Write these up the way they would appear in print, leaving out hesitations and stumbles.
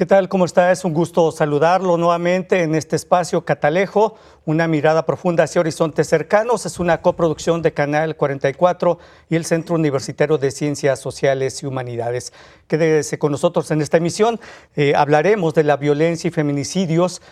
¿Qué tal? ¿Cómo está? Es un gusto saludarlo nuevamente en este espacio Catalejo, una mirada profunda hacia horizontes cercanos. Es una coproducción de Canal 44 y el Centro Universitario de Ciencias Sociales y Humanidades. Quédese con nosotros en esta emisión. Hablaremos de la violencia y feminicidios.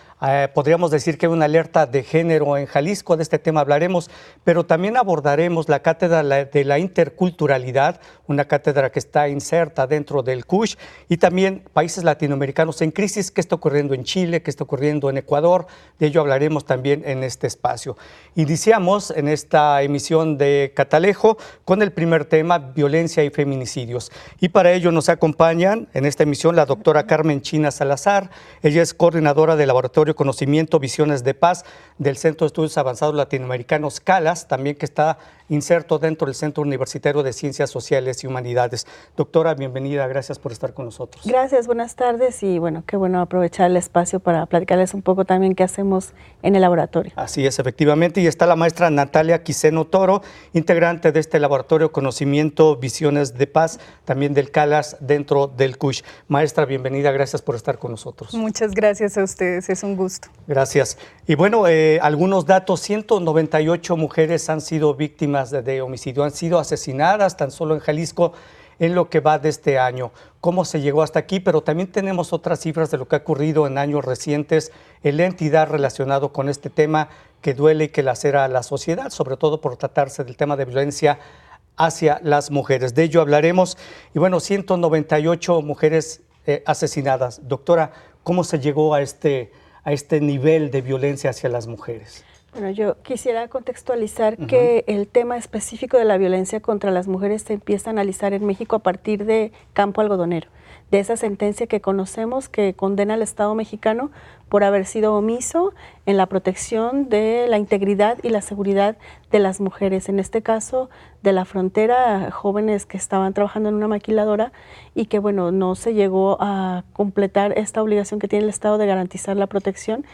Podríamos decir que hay una alerta de género en Jalisco, de este tema hablaremos, pero también abordaremos la cátedra de la interculturalidad, una cátedra que está inserta dentro del CUSH, y también países latinoamericanos en crisis, qué está ocurriendo en Chile, qué está ocurriendo en Ecuador. De ello hablaremos también en este espacio. Iniciamos en esta emisión de Catalejo con el primer tema, violencia y feminicidios. Y para ello nos acompañan en esta emisión la doctora Carmen China Salazar. Ella es coordinadora del Laboratorio Conocimiento, Visiones de Paz del Centro de Estudios Avanzados Latinoamericanos, CALAS, también que está inserto dentro del Centro Universitario de Ciencias Sociales y Humanidades. Doctora, bienvenida, gracias por estar con nosotros. Gracias, buenas tardes y bueno, qué bueno aprovechar el espacio para platicarles un poco también qué hacemos en el laboratorio. Así es, efectivamente, y está la maestra Natalia Quiseno Toro, integrante de este Laboratorio Conocimiento, Visiones de Paz, también del CALAS dentro del CUSH. Maestra, bienvenida, gracias por estar con nosotros. Muchas gracias a ustedes, es un gusto. Gracias. Y bueno, algunos datos, 198 mujeres han sido víctimas de homicidio, han sido asesinadas tan solo en Jalisco en lo que va de este año. ¿Cómo se llegó hasta aquí? Pero también tenemos otras cifras de lo que ha ocurrido en años recientes en la entidad relacionado con este tema que duele y que lacera a la sociedad, sobre todo por tratarse del tema de violencia hacia las mujeres. De ello hablaremos. Y bueno, 198 mujeres asesinadas. Doctora, ¿cómo se llegó a este nivel de violencia hacia las mujeres? Bueno, yo quisiera contextualizar que el tema específico de la violencia contra las mujeres se empieza a analizar en México a partir de Campo Algodonero, de esa sentencia que conocemos que condena al Estado mexicano por haber sido omiso en la protección de la integridad y la seguridad de las mujeres, en este caso de la frontera, jóvenes que estaban trabajando en una maquiladora y que bueno, no se llegó a completar esta obligación que tiene el Estado de garantizar la protección.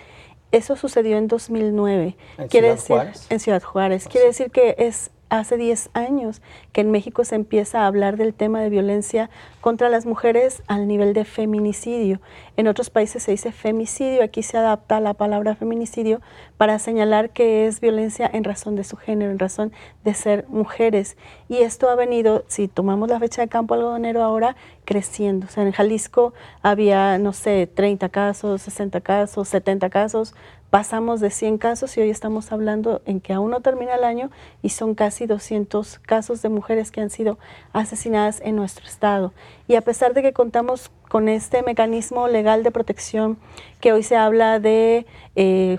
Eso sucedió en 2009. ¿En Ciudad Juárez? En Ciudad Juárez. Quiere decir que es hace 10 años que en México se empieza a hablar del tema de violencia contra las mujeres al nivel de feminicidio. En otros países se dice femicidio, aquí se adapta la palabra feminicidio para señalar que es violencia en razón de su género, en razón de ser mujeres. Y esto ha venido, si tomamos la fecha de Campo Algodonero ahora, creciendo. O sea, en Jalisco había, no sé, 30 casos, 60 casos, 70 casos, pasamos de 100 casos y hoy estamos hablando en que aún no termina el año y son casi 200 casos de mujeres que han sido asesinadas en nuestro estado. Y a pesar de que contamos con este mecanismo legal de protección que hoy se habla de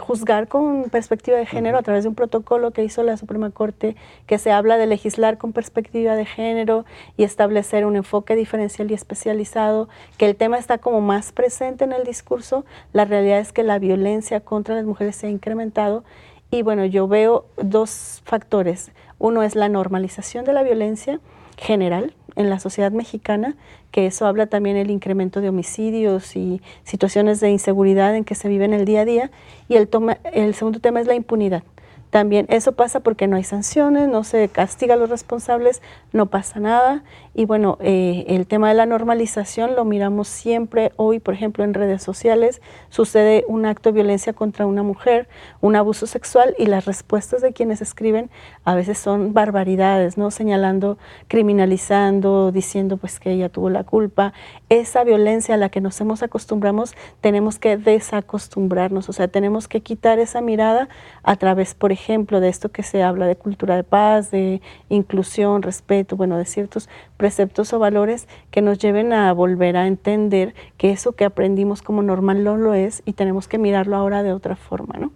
juzgar con perspectiva de género a través de un protocolo que hizo la Suprema Corte, que se habla de legislar con perspectiva de género y establecer un enfoque diferencial y especializado, que el tema está como más presente en el discurso, la realidad es que la violencia contra las mujeres se ha incrementado y bueno, yo veo dos factores. Uno es la normalización de la violencia general en la sociedad mexicana, que eso habla también el incremento de homicidios y situaciones de inseguridad en que se vive en el día a día. Y el segundo tema es la impunidad. También eso pasa porque no hay sanciones, no se castiga a los responsables, no pasa nada. Y bueno, el tema de la normalización lo miramos siempre. Hoy, por ejemplo, en redes sociales sucede un acto de violencia contra una mujer, un abuso sexual y las respuestas de quienes escriben a veces son barbaridades, ¿no? Señalando, criminalizando, diciendo pues que ella tuvo la culpa. Esa violencia a la que nos hemos acostumbrado tenemos que desacostumbrarnos, o sea, tenemos que quitar esa mirada a través, por ejemplo, de esto que se habla de cultura de paz, de inclusión, respeto, bueno, de ciertos preceptos o valores que nos lleven a volver a entender que eso que aprendimos como normal no lo es y tenemos que mirarlo ahora de otra forma, ¿no?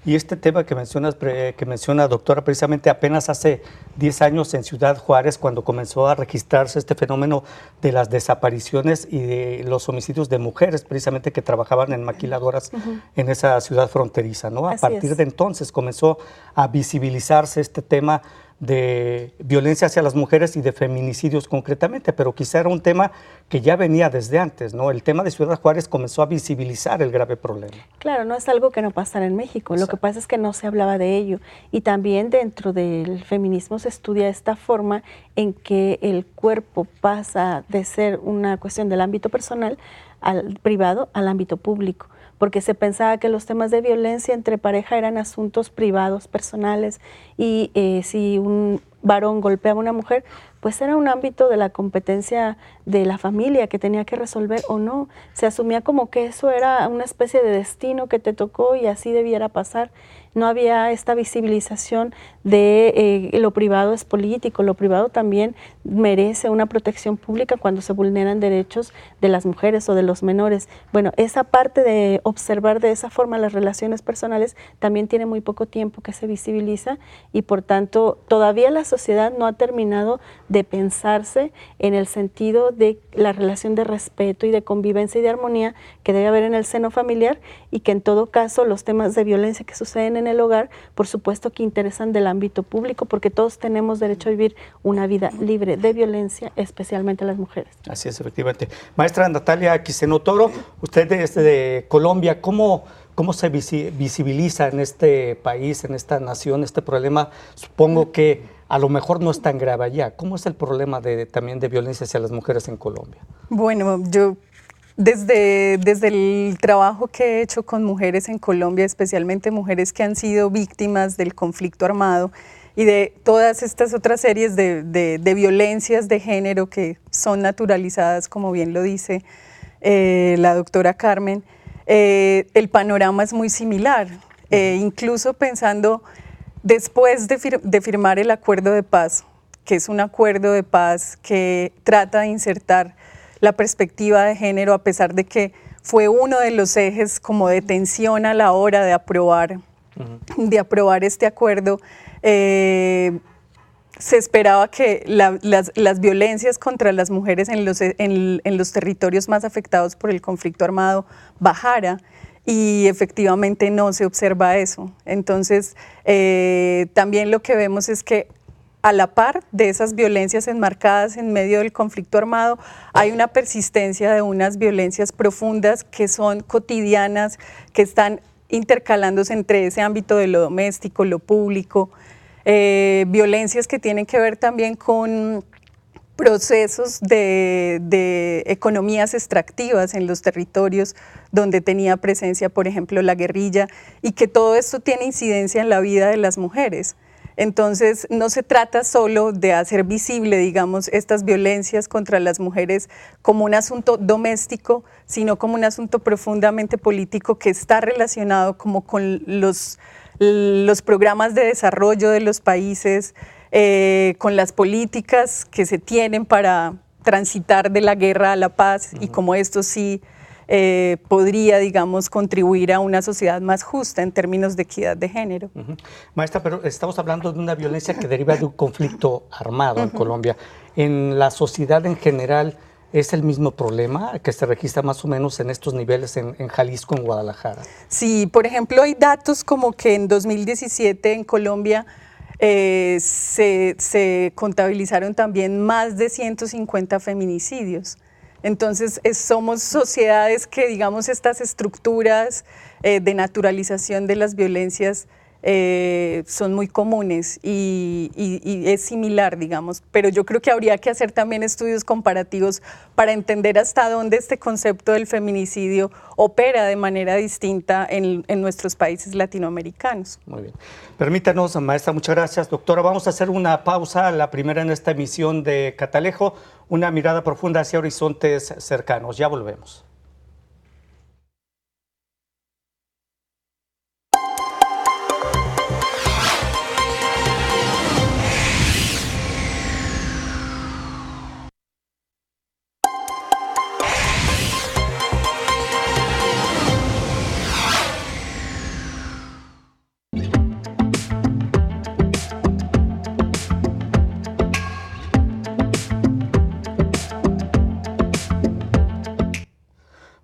Y este tema que menciona doctora, precisamente apenas hace 10 años en Ciudad Juárez, cuando comenzó a registrarse este fenómeno de las desapariciones y de los homicidios de mujeres, precisamente que trabajaban en maquiladoras en esa ciudad fronteriza, ¿no? A partir de entonces comenzó a visibilizarse este tema de violencia hacia las mujeres y de feminicidios concretamente, pero quizá era un tema que ya venía desde antes, ¿no? El tema de Ciudad Juárez comenzó a visibilizar el grave problema. Claro, no es algo que no pasara en México, lo que pasa es que no se hablaba de ello y también dentro del feminismo se estudia esta forma en que el cuerpo pasa de ser una cuestión del ámbito personal al privado al ámbito público, porque se pensaba que los temas de violencia entre pareja eran asuntos privados, personales, y si un varón golpeaba a una mujer, pues era un ámbito de la competencia de la familia que tenía que resolver o no. Se asumía como que eso era una especie de destino que te tocó y así debiera pasar. No había esta visibilización de lo privado es político, lo privado también merece una protección pública cuando se vulneran derechos de las mujeres o de los menores. Bueno, esa parte de observar de esa forma las relaciones personales también tiene muy poco tiempo que se visibiliza y por tanto todavía la sociedad no ha terminado de pensarse en el sentido de la relación de respeto y de convivencia y de armonía que debe haber en el seno familiar y que en todo caso los temas de violencia que suceden en el hogar, por supuesto que interesan del ámbito público porque todos tenemos derecho a vivir una vida libre de violencia, especialmente las mujeres. Así es, efectivamente. Maestra Natalia Quiseno Toro, usted desde Colombia, ¿cómo se visibiliza en este país, en esta nación, este problema? Supongo que a lo mejor no es tan grave allá. ¿Cómo es el problema también de violencia hacia las mujeres en Colombia? Bueno, yo desde el trabajo que he hecho con mujeres en Colombia, especialmente mujeres que han sido víctimas del conflicto armado y de todas estas otras series de violencias de género que son naturalizadas, como bien lo dice la doctora Carmen, el panorama es muy similar. Incluso pensando después de firmar el acuerdo de paz, que es un acuerdo de paz que trata de insertar la perspectiva de género, a pesar de que fue uno de los ejes como de tensión a la hora de aprobar este acuerdo, se esperaba que las violencias contra las mujeres en los territorios más afectados por el conflicto armado bajara. Y efectivamente no se observa eso. Entonces, también lo que vemos es que a la par de esas violencias enmarcadas en medio del conflicto armado, hay una persistencia de unas violencias profundas que son cotidianas, que están intercalándose entre ese ámbito de lo doméstico, lo público, violencias que tienen que ver también con procesos de economías extractivas en los territorios donde tenía presencia, por ejemplo, la guerrilla, y que todo esto tiene incidencia en la vida de las mujeres. Entonces, no se trata solo de hacer visible, digamos, estas violencias contra las mujeres como un asunto doméstico, sino como un asunto profundamente político que está relacionado como con los programas de desarrollo de los países, con las políticas que se tienen para transitar de la guerra a la paz y como esto sí podría, digamos, contribuir a una sociedad más justa en términos de equidad de género. Maestra, pero estamos hablando de una violencia que deriva de un conflicto armado en Colombia. ¿En la sociedad en general es el mismo problema que se registra más o menos en estos niveles en Jalisco, en Guadalajara? Sí, por ejemplo, hay datos como que en 2017 en Colombia se contabilizaron también más de 150 feminicidios. Entonces, somos sociedades que, digamos, estas estructuras de naturalización de las violencias son muy comunes y es similar, digamos, pero yo creo que habría que hacer también estudios comparativos para entender hasta dónde este concepto del feminicidio opera de manera distinta en nuestros países latinoamericanos. Muy bien. Permítanos, maestra, muchas gracias. Doctora, vamos a hacer una pausa, la primera en esta emisión de Catalejo, una mirada profunda hacia horizontes cercanos. Ya volvemos.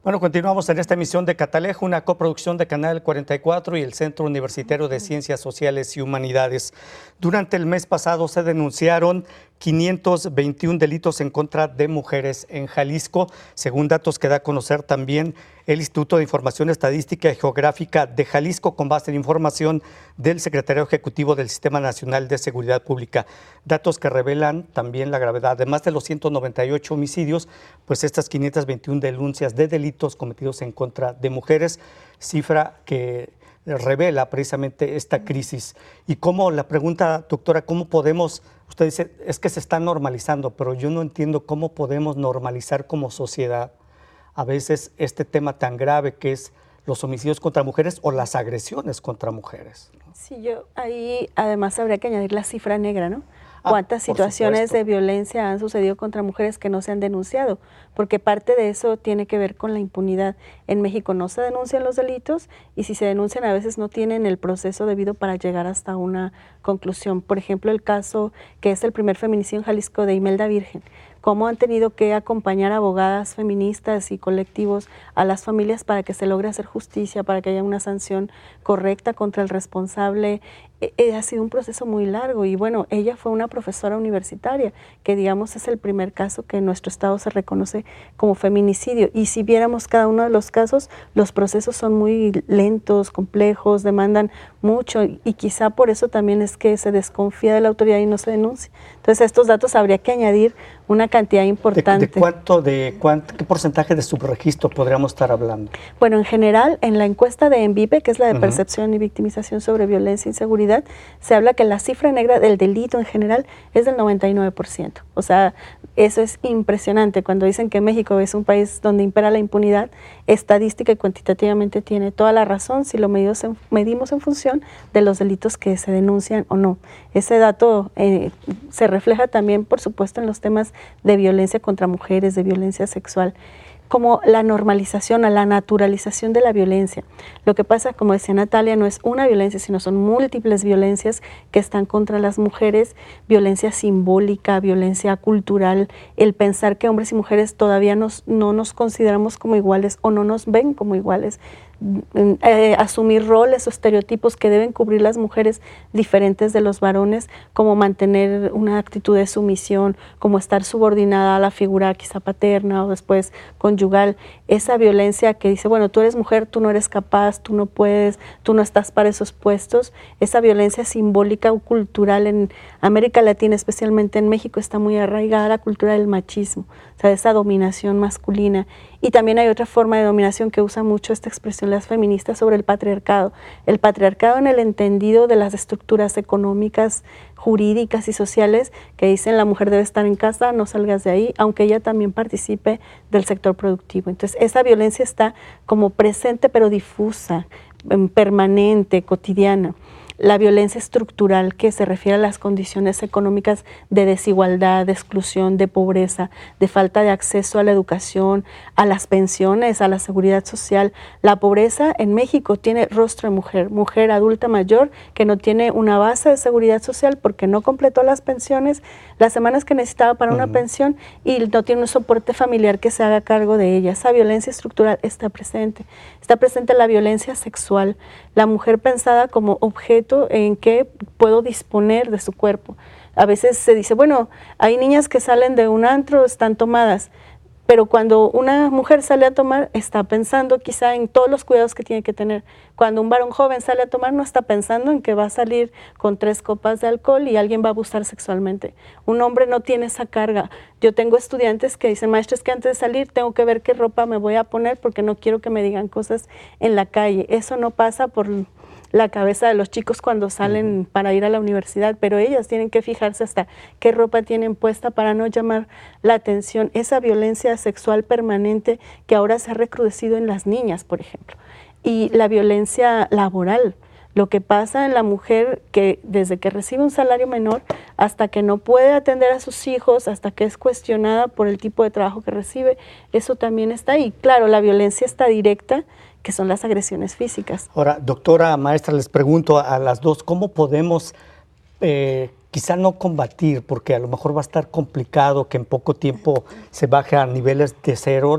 Bueno, continuamos en esta emisión de Catalejo, una coproducción de Canal 44 y el Centro Universitario de Ciencias Sociales y Humanidades. Durante el mes pasado se denunciaron 521 delitos en contra de mujeres en Jalisco, según datos que da a conocer también el Instituto de Información Estadística y Geográfica de Jalisco, con base en información del Secretario Ejecutivo del Sistema Nacional de Seguridad Pública. Datos que revelan también la gravedad. Además de los 198 homicidios, pues estas 521 denuncias de delitos cometidos en contra de mujeres, cifra que revela precisamente esta crisis. Y cómo, la pregunta, doctora, ¿cómo podemos, usted dice, es que se está normalizando, pero yo no entiendo cómo podemos normalizar como sociedad a veces este tema tan grave que es los homicidios contra mujeres o las agresiones contra mujeres? Sí, yo ahí además habría que añadir la cifra negra, ¿no? ¿Cuántas situaciones de violencia han sucedido contra mujeres que no se han denunciado? Porque parte de eso tiene que ver con la impunidad. En México no se denuncian los delitos y si se denuncian a veces no tienen el proceso debido para llegar hasta una conclusión. Por ejemplo, el caso que es el primer feminicidio en Jalisco de Imelda Virgen. Cómo han tenido que acompañar abogadas feministas y colectivos a las familias para que se logre hacer justicia, para que haya una sanción correcta contra el responsable. Ha sido un proceso muy largo y bueno, ella fue una profesora universitaria, que digamos es el primer caso que en nuestro estado se reconoce como feminicidio. Y si viéramos cada uno de los casos, los procesos son muy lentos, complejos, demandan mucho y quizá por eso también es que se desconfía de la autoridad y no se denuncia. Entonces a estos datos habría que añadir una cantidad importante. ¿Qué porcentaje de subregistro podríamos estar hablando? Bueno, en general, en la encuesta de ENVIPE, que es la de percepción y victimización sobre violencia e inseguridad, se habla que la cifra negra del delito en general es del 99%. O sea, eso es impresionante. Cuando dicen que México es un país donde impera la impunidad, estadística y cuantitativamente tiene toda la razón si lo medimos en función de los delitos que se denuncian o no. Ese dato se refleja también, por supuesto, en los temas de violencia contra mujeres, de violencia sexual, como la normalización, a la naturalización de la violencia. Lo que pasa, como decía Natalia, no es una violencia, sino son múltiples violencias que están contra las mujeres, violencia simbólica, violencia cultural, el pensar que hombres y mujeres todavía no nos consideramos como iguales o no nos ven como iguales, asumir roles o estereotipos que deben cubrir las mujeres diferentes de los varones, como mantener una actitud de sumisión, como estar subordinada a la figura quizá paterna o después conyugal. Esa violencia que dice, bueno, tú eres mujer, tú no eres capaz, tú no puedes, tú no estás para esos puestos. Esa violencia simbólica o cultural en América Latina, especialmente en México, está muy arraigada a la cultura del machismo, o sea, esa dominación masculina. Y también hay otra forma de dominación que usa mucho esta expresión las feministas sobre el patriarcado. El patriarcado en el entendido de las estructuras económicas, jurídicas y sociales que dicen la mujer debe estar en casa, no salgas de ahí, aunque ella también participe del sector productivo. Entonces, esa violencia está como presente pero difusa, permanente, cotidiana. La violencia estructural, que se refiere a las condiciones económicas de desigualdad, de exclusión, de pobreza, de falta de acceso a la educación, a las pensiones, a la seguridad social. La pobreza en México tiene rostro de mujer, mujer adulta mayor que no tiene una base de seguridad social porque no completó las pensiones, las semanas que necesitaba para una pensión y no tiene un soporte familiar que se haga cargo de ella. Esa violencia estructural está presente. Está presente la violencia sexual, la mujer pensada como objeto en que puedo disponer de su cuerpo. A veces se dice, bueno, hay niñas que salen de un antro, están tomadas, pero cuando una mujer sale a tomar, está pensando quizá en todos los cuidados que tiene que tener. Cuando un varón joven sale a tomar, no está pensando en que va a salir con 3 copas de alcohol y alguien va a abusar sexualmente. Un hombre no tiene esa carga. Yo tengo estudiantes que dicen, maestros, que antes de salir tengo que ver qué ropa me voy a poner porque no quiero que me digan cosas en la calle. Eso no pasa por la cabeza de los chicos cuando salen para ir a la universidad, pero ellas tienen que fijarse hasta qué ropa tienen puesta para no llamar la atención. Esa violencia sexual permanente que ahora se ha recrudecido en las niñas, por ejemplo. Y la violencia laboral, lo que pasa en la mujer que desde que recibe un salario menor hasta que no puede atender a sus hijos, hasta que es cuestionada por el tipo de trabajo que recibe, eso también está ahí. Claro, la violencia está directa, que son las agresiones físicas. Ahora, doctora, maestra, les pregunto a las dos, ¿cómo podemos quizá no combatir, porque a lo mejor va a estar complicado que en poco tiempo se baje a niveles de cero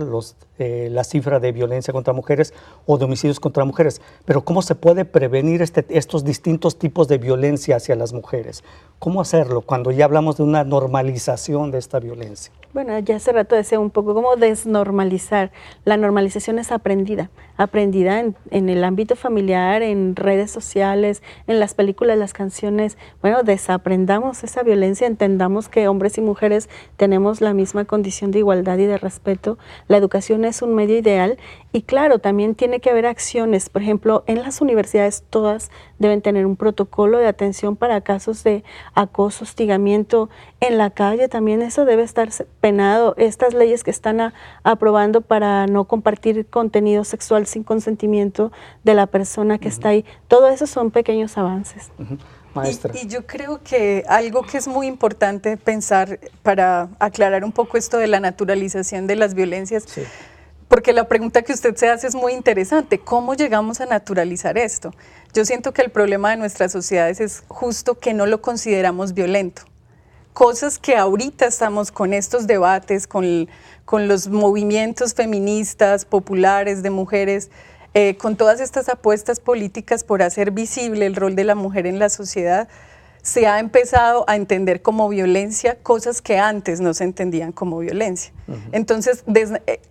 la cifra de violencia contra mujeres o de homicidios contra mujeres, pero ¿cómo se puede prevenir estos distintos tipos de violencia hacia las mujeres? ¿Cómo hacerlo cuando ya hablamos de una normalización de esta violencia? Bueno, ya hace rato decía un poco cómo desnormalizar. La normalización es aprendida en el ámbito familiar, en redes sociales, en las películas, las canciones. Bueno, desaprendamos esa violencia, entendamos que hombres y mujeres tenemos la misma condición de igualdad y de respeto. La educación es un medio ideal y claro, también tiene que haber acciones. Por ejemplo, en las universidades todas deben tener un protocolo de atención para casos de acoso, hostigamiento. En la calle también eso debe estar penado. Estas leyes que están aprobando para no compartir contenido sexual sin consentimiento de la persona que está ahí, todo eso son pequeños avances. Maestra. Y yo creo que algo que es muy importante pensar para aclarar un poco esto de la naturalización de las violencias, sí, porque la pregunta que usted se hace es muy interesante, ¿cómo llegamos a naturalizar esto? Yo siento que el problema de nuestras sociedades es justo que no lo consideramos violento. Cosas que ahorita estamos con estos debates, con los movimientos feministas, populares, de mujeres, con todas estas apuestas políticas por hacer visible el rol de la mujer en la sociedad, se ha empezado a entender como violencia cosas que antes no se entendían como violencia. Entonces,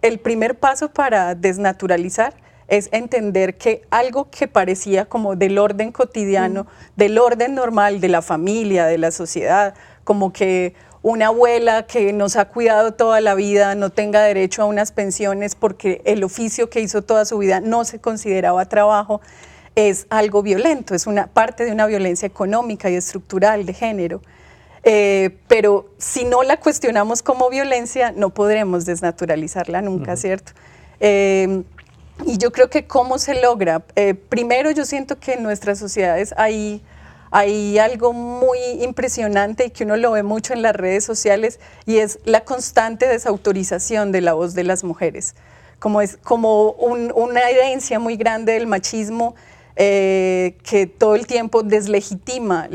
el primer paso para desnaturalizar es entender que algo que parecía como del orden cotidiano, del orden normal de la familia, de la sociedad, como que una abuela que nos ha cuidado toda la vida no tenga derecho a unas pensiones porque el oficio que hizo toda su vida no se consideraba trabajo, es algo violento, es una parte de una violencia económica y estructural de género. Pero si no la cuestionamos como violencia, no podremos desnaturalizarla nunca, ¿cierto? Y yo creo que ¿cómo se logra? Primero, yo siento que en nuestras sociedades hay algo muy impresionante y que uno lo ve mucho en las redes sociales, y es la constante desautorización de la voz de las mujeres. Como una herencia muy grande del machismo que todo el tiempo deslegitima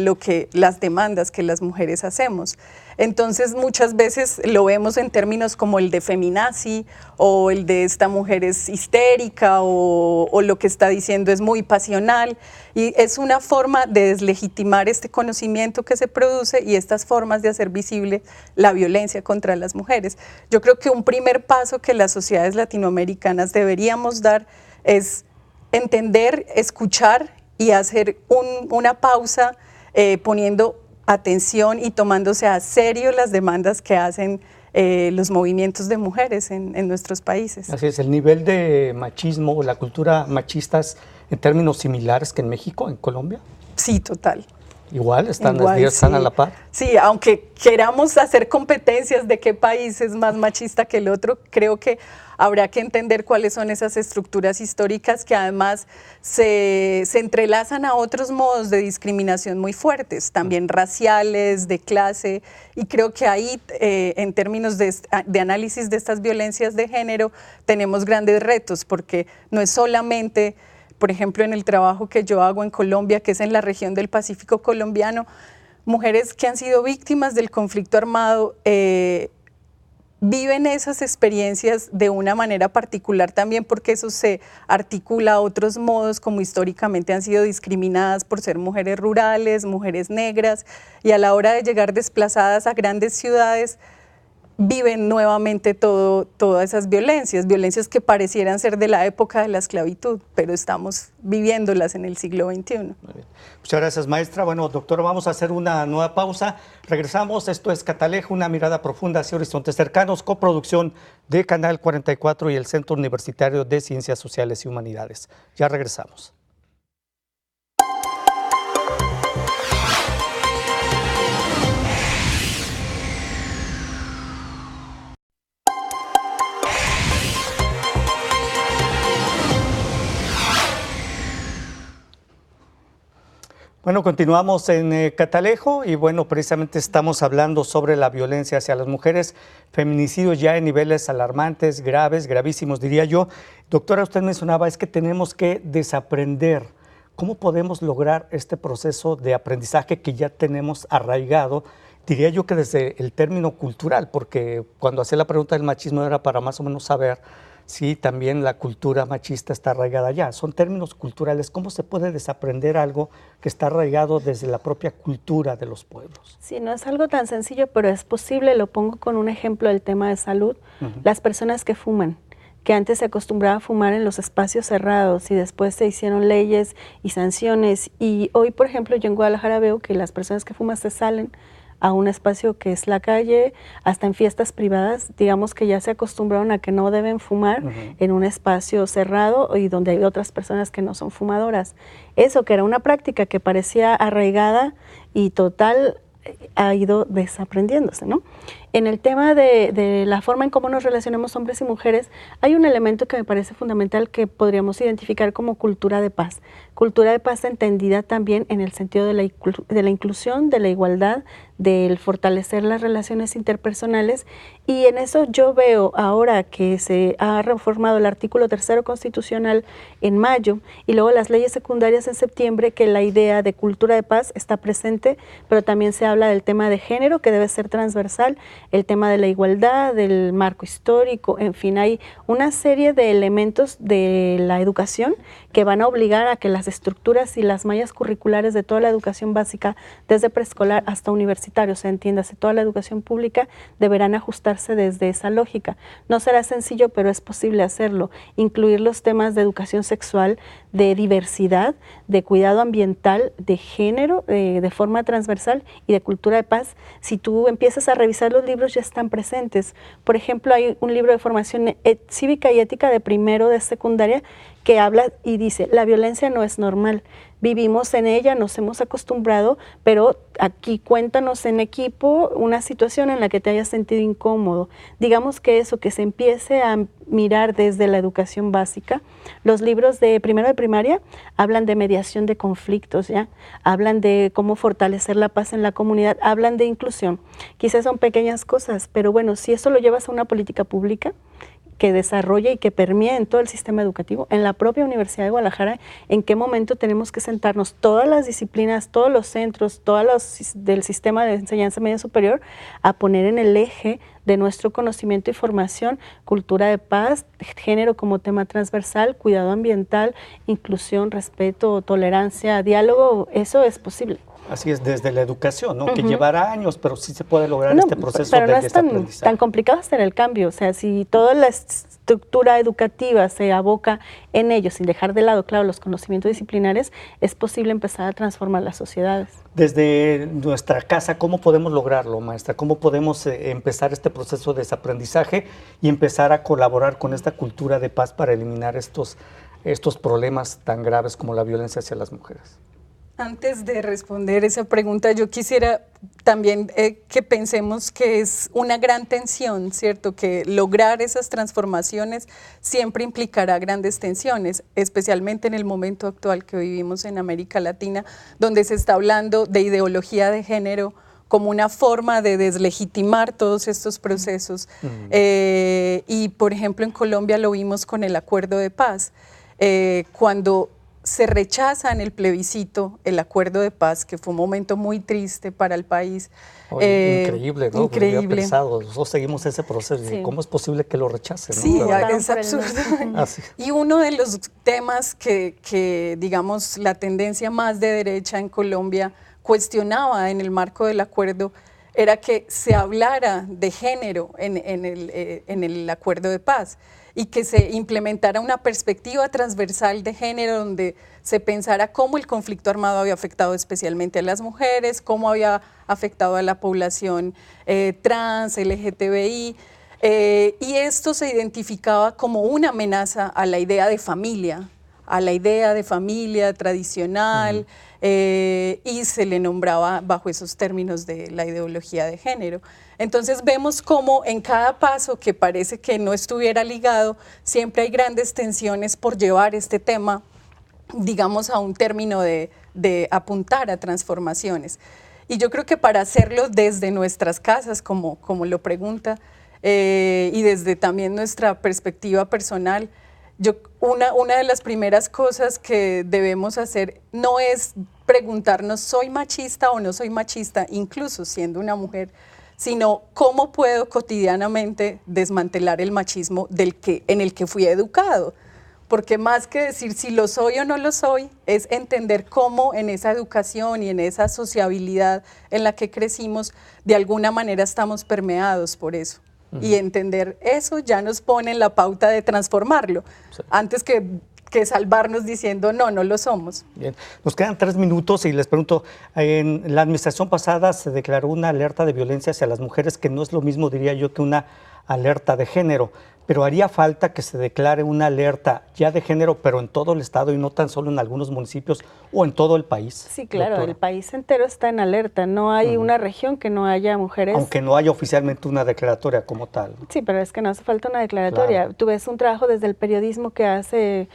las demandas que las mujeres hacemos. Entonces muchas veces lo vemos en términos como el de feminazi o el de esta mujer es histérica o lo que está diciendo es muy pasional, y es una forma de deslegitimar este conocimiento que se produce y estas formas de hacer visible la violencia contra las mujeres. Yo creo que un primer paso que las sociedades latinoamericanas deberíamos dar es entender, escuchar y hacer una pausa poniendo atención y tomándose a serio las demandas que hacen los movimientos de mujeres en nuestros países. Así es, el nivel de machismo o la cultura machista es en términos similares que en México, en Colombia. Sí, total. Igual, están a la par. Sí, aunque queramos hacer competencias de qué país es más machista que el otro, creo que habrá que entender cuáles son esas estructuras históricas que además se entrelazan a otros modos de discriminación muy fuertes, también raciales, de clase, y creo que ahí, en términos de análisis de estas violencias de género, tenemos grandes retos, porque no es solamente, por ejemplo, en el trabajo que yo hago en Colombia, que es en la región del Pacífico colombiano, mujeres que han sido víctimas del conflicto armado viven esas experiencias de una manera particular también, porque eso se articula a otros modos, como históricamente han sido discriminadas por ser mujeres rurales, mujeres negras, y a la hora de llegar desplazadas a grandes ciudades, viven nuevamente todas esas violencias que parecieran ser de la época de la esclavitud, pero estamos viviéndolas en el siglo XXI. Muy bien. Muchas gracias, maestra. Bueno, doctora, vamos a hacer una nueva pausa. Regresamos. Esto es Catalejo, una mirada profunda hacia horizontes cercanos, coproducción de Canal 44 y el Centro Universitario de Ciencias Sociales y Humanidades. Ya regresamos. Bueno, continuamos en Catalejo y bueno, precisamente estamos hablando sobre la violencia hacia las mujeres, feminicidios ya en niveles alarmantes, graves, gravísimos diría yo. Doctora, usted mencionaba es que tenemos que desaprender. ¿Cómo podemos lograr este proceso de aprendizaje que ya tenemos arraigado? Diría yo que desde el término cultural, porque cuando hacía la pregunta del machismo era para más o menos saber sí, también la cultura machista está arraigada allá. Son términos culturales. ¿Cómo se puede desaprender algo que está arraigado desde la propia cultura de los pueblos? Sí, no es algo tan sencillo, pero es posible. Lo pongo con un ejemplo del tema de salud. Las personas que fuman, que antes se acostumbraba a fumar en los espacios cerrados y después se hicieron leyes y sanciones. Y hoy, por ejemplo, yo en Guadalajara veo que las personas que fuman se salen a un espacio que es la calle, hasta en fiestas privadas, digamos que ya se acostumbraron a que no deben fumar en un espacio cerrado y donde hay otras personas que no son fumadoras. Eso que era una práctica que parecía arraigada y total, ha ido desaprendiéndose, ¿no? En el tema de la forma en cómo nos relacionamos hombres y mujeres, hay un elemento que me parece fundamental que podríamos identificar como cultura de paz. Cultura de paz entendida también en el sentido de la inclusión, de la igualdad, del fortalecer las relaciones interpersonales, y en eso yo veo ahora que se ha reformado el artículo 3º constitucional en mayo y luego las leyes secundarias en septiembre, que la idea de cultura de paz está presente, pero también se habla del tema de género que debe ser transversal, el tema de la igualdad, del marco histórico, en fin, hay una serie de elementos de la educación que van a obligar a que las estructuras y las mallas curriculares de toda la educación básica, desde preescolar hasta universitario, se entiéndase, toda la educación pública, deberán ajustarse desde esa lógica. No será sencillo, pero es posible hacerlo. Incluir los temas de educación sexual, de diversidad, de cuidado ambiental, de género, de forma transversal y de cultura de paz. Si tú empiezas a revisar los libros, ya están presentes. Por ejemplo, hay un libro de formación cívica y ética de primero de secundaria que habla y dice, la violencia no es normal, vivimos en ella, nos hemos acostumbrado, pero aquí cuéntanos en equipo una situación en la que te hayas sentido incómodo. Digamos que eso, que se empiece a mirar desde la educación básica. Los libros de primero de primaria hablan de mediación de conflictos, ¿ya? Hablan de cómo fortalecer la paz en la comunidad, hablan de inclusión. Quizás son pequeñas cosas, pero bueno, si eso lo llevas a una política pública, que desarrolle y que permee en todo el sistema educativo, en la propia Universidad de Guadalajara, en qué momento tenemos que sentarnos todas las disciplinas, todos los centros, todos los del sistema de enseñanza media superior, a poner en el eje de nuestro conocimiento y formación cultura de paz, género como tema transversal, cuidado ambiental, inclusión, respeto, tolerancia, diálogo. Eso es posible. Así es, desde la educación, ¿no? Que llevará años, pero sí se puede lograr este proceso de desaprendizaje. Pero no es tan complicado hacer el cambio. O sea, si toda la estructura educativa se aboca en ello, sin dejar de lado, claro, los conocimientos disciplinares, es posible empezar a transformar las sociedades. Desde nuestra casa, ¿cómo podemos lograrlo, maestra? ¿Cómo podemos empezar este proceso de desaprendizaje y empezar a colaborar con esta cultura de paz para eliminar estos problemas tan graves como la violencia hacia las mujeres? Antes de responder esa pregunta, yo quisiera también que pensemos que es una gran tensión, ¿cierto? Que lograr esas transformaciones siempre implicará grandes tensiones, especialmente en el momento actual que vivimos en América Latina, donde se está hablando de ideología de género como una forma de deslegitimar todos estos procesos. Y, por ejemplo, en Colombia lo vimos con el Acuerdo de Paz, cuando se rechaza en el plebiscito el Acuerdo de Paz, que fue un momento muy triste para el país. Increíble, ¿no? Increíble. Pensado. Nosotros seguimos ese proceso. Sí. ¿Cómo es posible que lo rechacen? Sí, ¿no? es absurdo. Y uno de los temas que, digamos, la tendencia más de derecha en Colombia cuestionaba en el marco del acuerdo era que se hablara de género en el Acuerdo de Paz y que se implementara una perspectiva transversal de género donde se pensara cómo el conflicto armado había afectado especialmente a las mujeres, cómo había afectado a la población trans, LGTBI, y esto se identificaba como una amenaza a la idea de familia, tradicional, y se le nombraba bajo esos términos de la ideología de género. Entonces vemos cómo en cada paso que parece que no estuviera ligado, siempre hay grandes tensiones por llevar este tema, digamos, a un término de apuntar a transformaciones. Y yo creo que para hacerlo desde nuestras casas, como lo pregunta, y desde también nuestra perspectiva personal, una de las primeras cosas que debemos hacer no es preguntarnos, ¿soy machista o no soy machista? Incluso siendo una mujer, sino cómo puedo cotidianamente desmantelar el machismo en el que fui educado. Porque más que decir si lo soy o no lo soy, es entender cómo en esa educación y en esa sociabilidad en la que crecimos, de alguna manera estamos permeados por eso. Y entender eso ya nos pone en la pauta de transformarlo, antes que salvarnos diciendo no lo somos. Bien, nos quedan 3 minutos y les pregunto, en la administración pasada se declaró una alerta de violencia hacia las mujeres, que no es lo mismo, diría yo, que una alerta de género, pero haría falta que se declare una alerta ya de género, pero en todo el estado y no tan solo en algunos municipios o en todo el país. Sí, claro, doctora. El país entero está en alerta, no hay una región que no haya mujeres. Aunque no haya oficialmente una declaratoria como tal. Sí, pero es que no hace falta una declaratoria. Claro. Tú ves un trabajo desde el periodismo que hace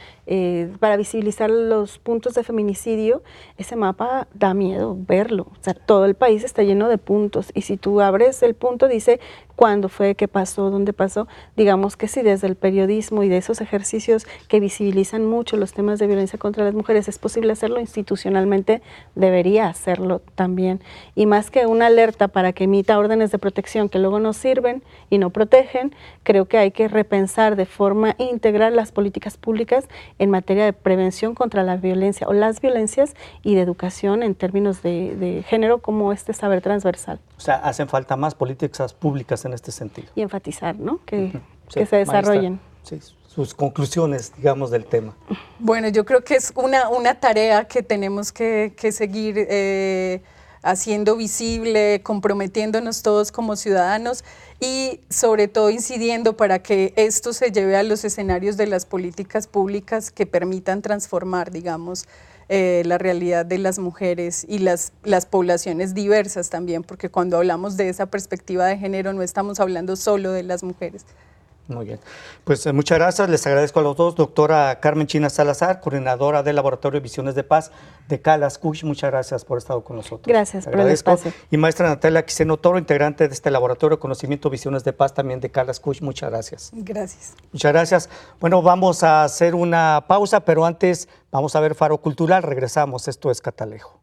para visibilizar los puntos de feminicidio. Ese mapa da miedo verlo. O sea, todo el país está lleno de puntos y si tú abres el punto dice cuándo fue, qué pasó, dónde pasó. Digamos que si desde el periodismo y de esos ejercicios que visibilizan mucho los temas de violencia contra las mujeres es posible hacerlo institucionalmente, debería hacerlo también. Y más que una alerta para que emita órdenes de protección que luego no sirven y no protegen, creo que hay que repensar de forma integral las políticas públicas en materia de prevención contra la violencia o las violencias y de educación en términos de género como este saber transversal. O sea, hacen falta más políticas públicas en este sentido. Y enfatizar, ¿no? Que Sí, se desarrollen. Maestra, sí, sus conclusiones, digamos, del tema. Bueno, yo creo que es una tarea que tenemos que seguir haciendo visible, comprometiéndonos todos como ciudadanos y sobre todo incidiendo para que esto se lleve a los escenarios de las políticas públicas que permitan transformar, digamos, la realidad de las mujeres y las poblaciones diversas también, porque cuando hablamos de esa perspectiva de género no estamos hablando solo de las mujeres. Muy bien. Pues muchas gracias. Les agradezco a los dos. Doctora Carmen China Salazar, coordinadora del Laboratorio de Visiones de Paz de Calas Cush. Muchas gracias por estar con nosotros. Gracias por el espacio. Y maestra Natalia Quiseno Toro, integrante de este Laboratorio de Conocimiento Visiones de Paz también de Calas Cush. Muchas gracias. Gracias. Muchas gracias. Bueno, vamos a hacer una pausa, pero antes vamos a ver Faro Cultural. Regresamos. Esto es Catalejo.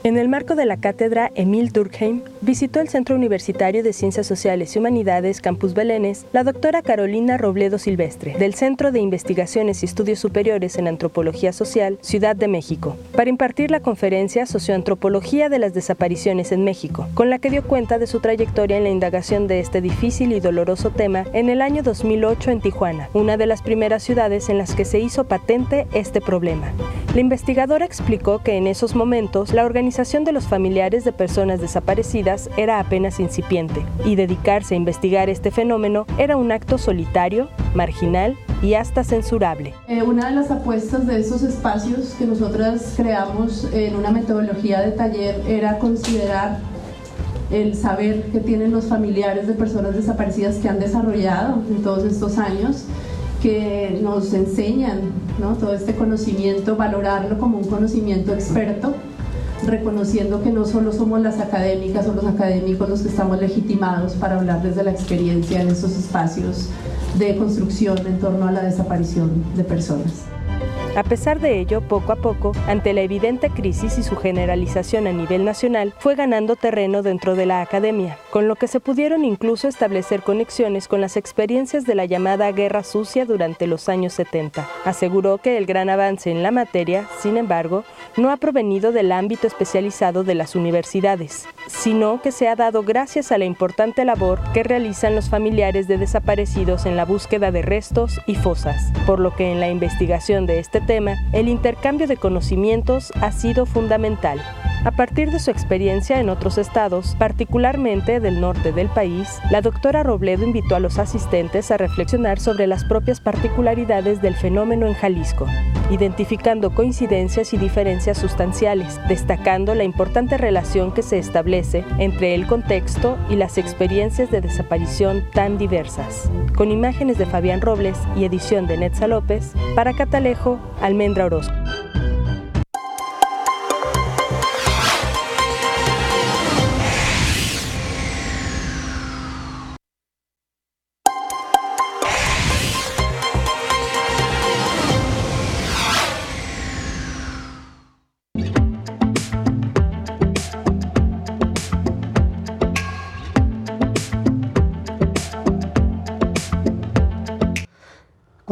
En el marco de la cátedra Emil Durkheim, visitó el Centro Universitario de Ciencias Sociales y Humanidades Campus Belénes la doctora Carolina Robledo Silvestre, del Centro de Investigaciones y Estudios Superiores en Antropología Social, Ciudad de México, para impartir la conferencia Socioantropología de las Desapariciones en México, con la que dio cuenta de su trayectoria en la indagación de este difícil y doloroso tema en el año 2008 en Tijuana, una de las primeras ciudades en las que se hizo patente este problema. La investigadora explicó que en esos momentos la organización de los familiares de personas desaparecidas era apenas incipiente y dedicarse a investigar este fenómeno era un acto solitario, marginal y hasta censurable. Una de las apuestas de estos espacios que nosotras creamos en una metodología de taller era considerar el saber que tienen los familiares de personas desaparecidas que han desarrollado en todos estos años, que nos enseñan, ¿no?, todo este conocimiento, valorarlo como un conocimiento experto, reconociendo que no solo somos las académicas o los académicos los que estamos legitimados para hablar desde la experiencia en estos espacios de construcción en torno a la desaparición de personas. A pesar de ello, poco a poco, ante la evidente crisis y su generalización a nivel nacional, fue ganando terreno dentro de la academia, con lo que se pudieron incluso establecer conexiones con las experiencias de la llamada Guerra Sucia durante los años 70. Aseguró que el gran avance en la materia, sin embargo, no ha provenido del ámbito especializado de las universidades, sino que se ha dado gracias a la importante labor que realizan los familiares de desaparecidos en la búsqueda de restos y fosas, por lo que en la investigación de este tema, el intercambio de conocimientos ha sido fundamental. A partir de su experiencia en otros estados, particularmente del norte del país, la doctora Robledo invitó a los asistentes a reflexionar sobre las propias particularidades del fenómeno en Jalisco, identificando coincidencias y diferencias sustanciales, destacando la importante relación que se establece entre el contexto y las experiencias de desaparición tan diversas. Con imágenes de Fabián Robles y edición de Netza López, para Catalejo, Almendra Orozco.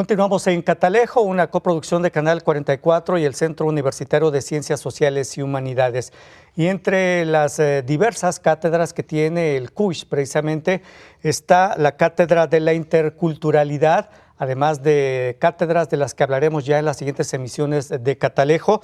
Continuamos en Catalejo, una coproducción de Canal 44 y el Centro Universitario de Ciencias Sociales y Humanidades. Y entre las diversas cátedras que tiene el CUSH, precisamente, está la Cátedra de la Interculturalidad, además de cátedras de las que hablaremos ya en las siguientes emisiones de Catalejo.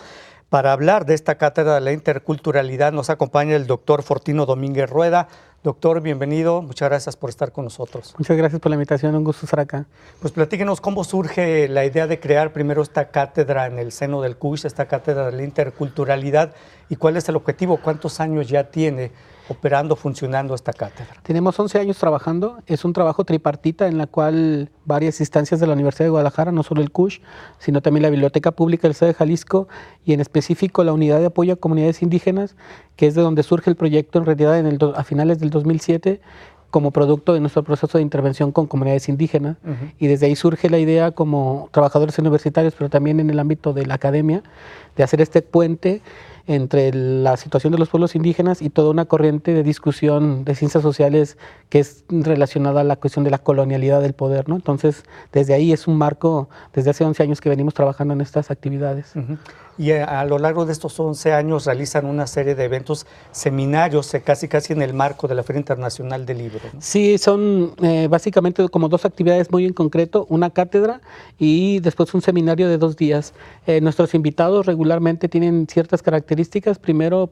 Para hablar de esta Cátedra de la Interculturalidad nos acompaña el doctor Fortino Domínguez Rueda. Doctor, bienvenido. Muchas gracias por estar con nosotros. Muchas gracias por la invitación. Un gusto estar acá. Pues platíquenos cómo surge la idea de crear primero esta cátedra en el seno del CUSH, esta Cátedra de la Interculturalidad, y cuál es el objetivo, cuántos años ya tiene operando, funcionando esta cátedra. Tenemos 11 años trabajando. Es un trabajo tripartita en la cual varias instancias de la Universidad de Guadalajara, no solo el CUSH, sino también la Biblioteca Pública del Estado de Jalisco y en específico la Unidad de Apoyo a Comunidades Indígenas, que es de donde surge el proyecto en realidad a finales del 2007 como producto de nuestro proceso de intervención con comunidades indígenas. Y desde ahí surge la idea como trabajadores universitarios, pero también en el ámbito de la academia, de hacer este puente entre la situación de los pueblos indígenas y toda una corriente de discusión de ciencias sociales que es relacionada a la cuestión de la colonialidad del poder, ¿no? Entonces, desde ahí es un marco, desde hace 11 años que venimos trabajando en estas actividades. Y a lo largo de estos 11 años realizan una serie de eventos, seminarios, casi en el marco de la Feria Internacional del Libro, ¿no? Sí, son básicamente como dos actividades muy en concreto, una cátedra y después un seminario de 2 días. Nuestros invitados regularmente tienen ciertas características. Primero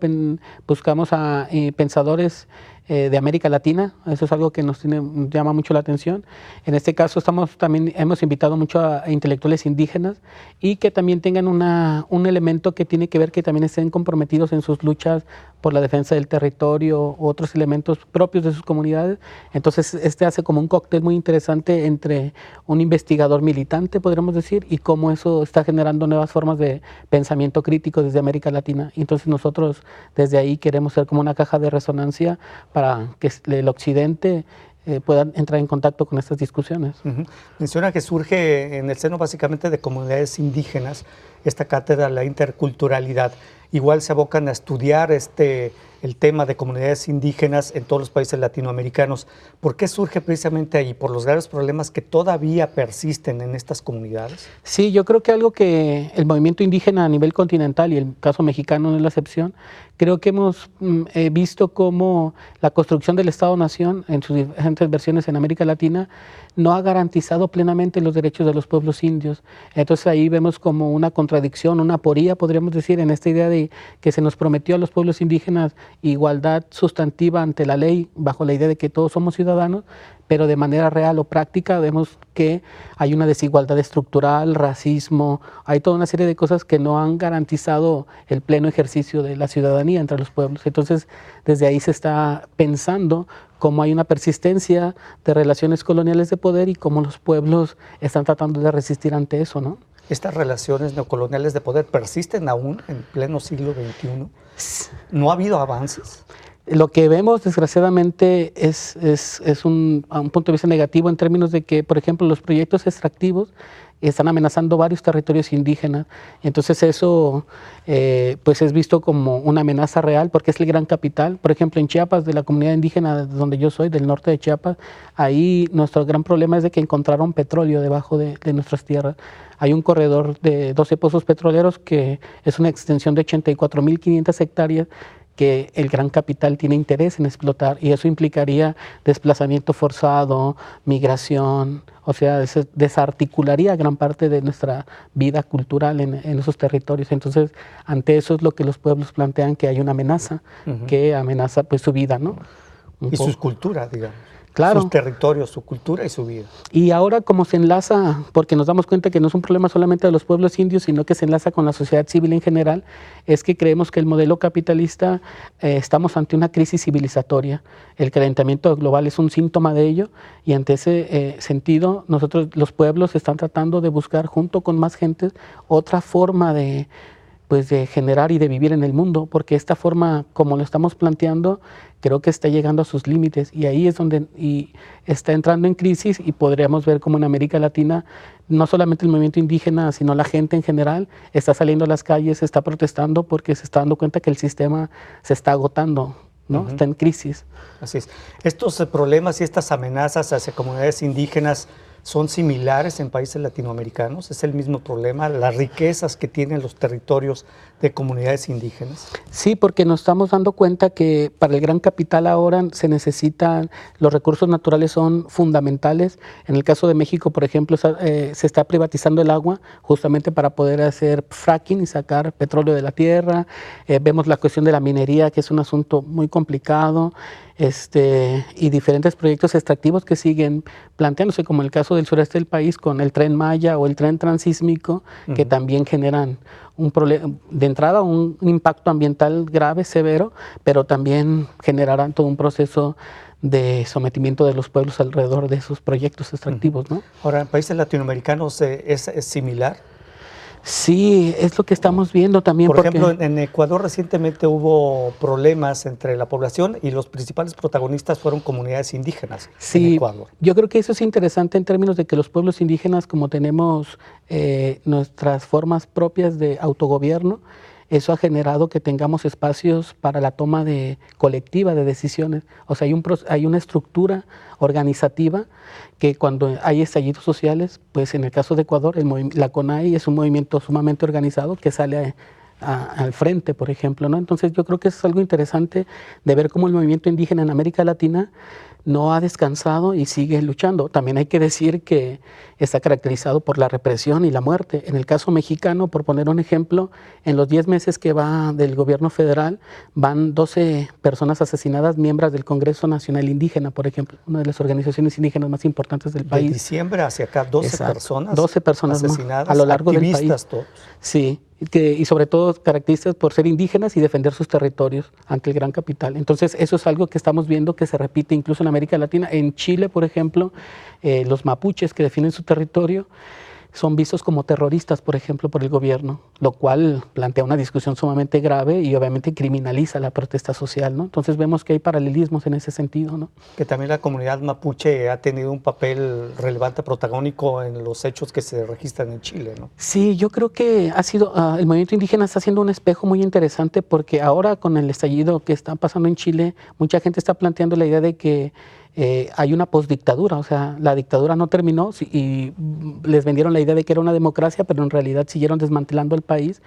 buscamos a pensadores de América Latina, eso es algo que nos llama mucho la atención. En este caso también hemos invitado mucho a intelectuales indígenas y que también tengan un elemento que tiene que ver que también estén comprometidos en sus luchas por la defensa del territorio u otros elementos propios de sus comunidades. Entonces hace como un cóctel muy interesante entre un investigador militante, podríamos decir, y cómo eso está generando nuevas formas de pensamiento crítico desde América Latina. Entonces nosotros desde ahí queremos ser como una caja de resonancia para que el occidente pueda entrar en contacto con estas discusiones. Menciona que surge en el seno básicamente de comunidades indígenas esta cátedra de la interculturalidad. Igual se abocan a estudiar el tema de comunidades indígenas en todos los países latinoamericanos. ¿Por qué surge precisamente ahí? ¿Por los graves problemas que todavía persisten en estas comunidades? Sí, yo creo que algo que el movimiento indígena a nivel continental, y el caso mexicano no es la excepción, creo que hemos visto cómo la construcción del Estado-Nación en sus diferentes versiones en América Latina no ha garantizado plenamente los derechos de los pueblos indios. Entonces ahí vemos como una contradicción, una aporía, podríamos decir, en esta idea de que se nos prometió a los pueblos indígenas igualdad sustantiva ante la ley, bajo la idea de que todos somos ciudadanos, pero de manera real o práctica vemos que hay una desigualdad estructural, racismo, hay toda una serie de cosas que no han garantizado el pleno ejercicio de la ciudadanía entre los pueblos. Entonces, desde ahí se está pensando cómo hay una persistencia de relaciones coloniales de poder y cómo los pueblos están tratando de resistir ante eso, ¿no? ¿Estas relaciones neocoloniales de poder persisten aún en pleno siglo XXI? ¿No ha habido avances? Lo que vemos, desgraciadamente, es a un punto de vista negativo en términos de que, por ejemplo, los proyectos extractivos están amenazando varios territorios indígenas. Entonces eso pues es visto como una amenaza real porque es el gran capital. Por ejemplo, en Chiapas, de la comunidad indígena donde yo soy, del norte de Chiapas, ahí nuestro gran problema es de que encontraron petróleo debajo de nuestras tierras. Hay un corredor de 12 pozos petroleros que es una extensión de 84.500 hectáreas que el gran capital tiene interés en explotar y eso implicaría desplazamiento forzado, migración, o sea, desarticularía gran parte de nuestra vida cultural en esos territorios. Entonces, ante eso es lo que los pueblos plantean, que hay una amenaza, que amenaza pues su vida, ¿no? Sus culturas, digamos. Claro. Sus territorios, su cultura y su vida. Y ahora como se enlaza, porque nos damos cuenta que no es un problema solamente de los pueblos indios, sino que se enlaza con la sociedad civil en general, es que creemos que el modelo capitalista, estamos ante una crisis civilizatoria. El calentamiento global es un síntoma de ello y ante ese sentido, nosotros los pueblos están tratando de buscar junto con más gentes otra forma de generar y de vivir en el mundo, porque esta forma, como lo estamos planteando, creo que está llegando a sus límites y ahí es donde está entrando en crisis y podríamos ver como en América Latina, no solamente el movimiento indígena, sino la gente en general está saliendo a las calles, está protestando porque se está dando cuenta que el sistema se está agotando, ¿no? Está en crisis. Así es. Estos problemas y estas amenazas hacia comunidades indígenas ¿son similares en países latinoamericanos? ¿Es el mismo problema, las riquezas que tienen los territorios de comunidades indígenas? Sí, porque nos estamos dando cuenta que para el gran capital ahora se necesitan, los recursos naturales son fundamentales. En el caso de México, por ejemplo, se está privatizando el agua justamente para poder hacer fracking y sacar petróleo de la tierra. Vemos la cuestión de la minería, que es un asunto muy complicado. Y diferentes proyectos extractivos que siguen planteándose, como el caso del sureste del país con el Tren Maya o el tren transísmico, que también generan un problema, de entrada un impacto ambiental grave, severo, pero también generarán todo un proceso de sometimiento de los pueblos alrededor de esos proyectos extractivos, ¿no? Ahora, ¿en países latinoamericanos es similar? Sí, es lo que estamos viendo también. Por ejemplo, en Ecuador recientemente hubo problemas entre la población y los principales protagonistas fueron comunidades indígenas en Ecuador. Yo creo que eso es interesante en términos de que los pueblos indígenas, como tenemos nuestras formas propias de autogobierno, eso ha generado que tengamos espacios para la toma colectiva de decisiones. O sea, hay una estructura organizativa que cuando hay estallidos sociales, pues en el caso de Ecuador, la CONAI es un movimiento sumamente organizado que sale al frente, por ejemplo, ¿no? Entonces yo creo que es algo interesante de ver cómo el movimiento indígena en América Latina no ha descansado y sigue luchando. También hay que decir que está caracterizado por la represión y la muerte. En el caso mexicano, por poner un ejemplo, en los 10 meses que va del gobierno federal, van 12 personas asesinadas, miembros del Congreso Nacional Indígena, por ejemplo, una de las organizaciones indígenas más importantes del país. De diciembre hacia acá, 12 personas. 12 personas asesinadas, a lo largo del país. Activistas todos. Sí, y sobre todo características por ser indígenas y defender sus territorios ante el gran capital. Entonces eso es algo que estamos viendo que se repite incluso en América Latina. En Chile, por ejemplo, los mapuches que definen su territorio son vistos como terroristas, por ejemplo, por el gobierno, lo cual plantea una discusión sumamente grave y obviamente criminaliza la protesta social, ¿no? Entonces vemos que hay paralelismos en ese sentido, ¿no? Que también la comunidad mapuche ha tenido un papel relevante, protagónico en los hechos que se registran en Chile, ¿no? Sí, yo creo que ha sido, el movimiento indígena está haciendo un espejo muy interesante porque ahora con el estallido que está pasando en Chile, mucha gente está planteando la idea de que hay una postdictadura, o sea, la dictadura no terminó y les vendieron la idea de que era una democracia, pero en realidad siguieron desmantelando el país.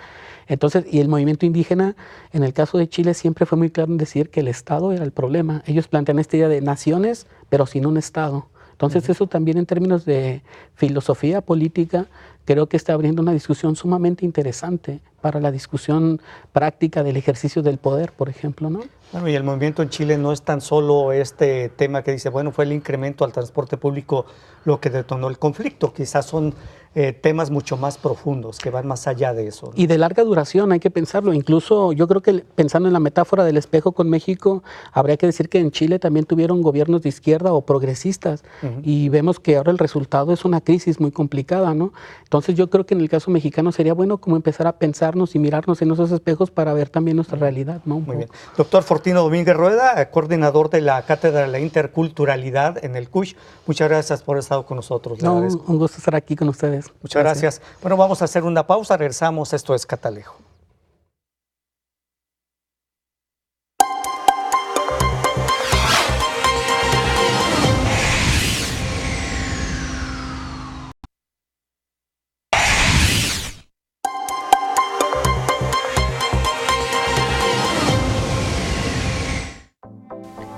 Entonces, y el movimiento indígena, en el caso de Chile, siempre fue muy claro en decir que el Estado era el problema. Ellos plantean esta idea de naciones, pero sin un Estado. Entonces, eso también en términos de filosofía política, creo que está abriendo una discusión sumamente interesante para la discusión práctica del ejercicio del poder, por ejemplo, ¿no? Bueno, y el movimiento en Chile no es tan solo este tema que dice, bueno, fue el incremento al transporte público lo que detonó el conflicto, quizás son temas mucho más profundos, que van más allá de eso, ¿no? Y de larga duración, hay que pensarlo. Incluso yo creo que pensando en la metáfora del espejo con México, habría que decir que en Chile también tuvieron gobiernos de izquierda o progresistas, y vemos que ahora el resultado es una crisis muy complicada, ¿no? Entonces yo creo que en el caso mexicano sería bueno como empezar a pensarnos y mirarnos en esos espejos para ver también nuestra realidad, ¿no? Muy bien. Doctor Fortino Domínguez Rueda, coordinador de la Cátedra de la Interculturalidad en el CUSH, muchas gracias por haber estado con nosotros. No, un gusto estar aquí con ustedes. Muchas gracias. Bueno, vamos a hacer una pausa, regresamos, esto es Catalejo.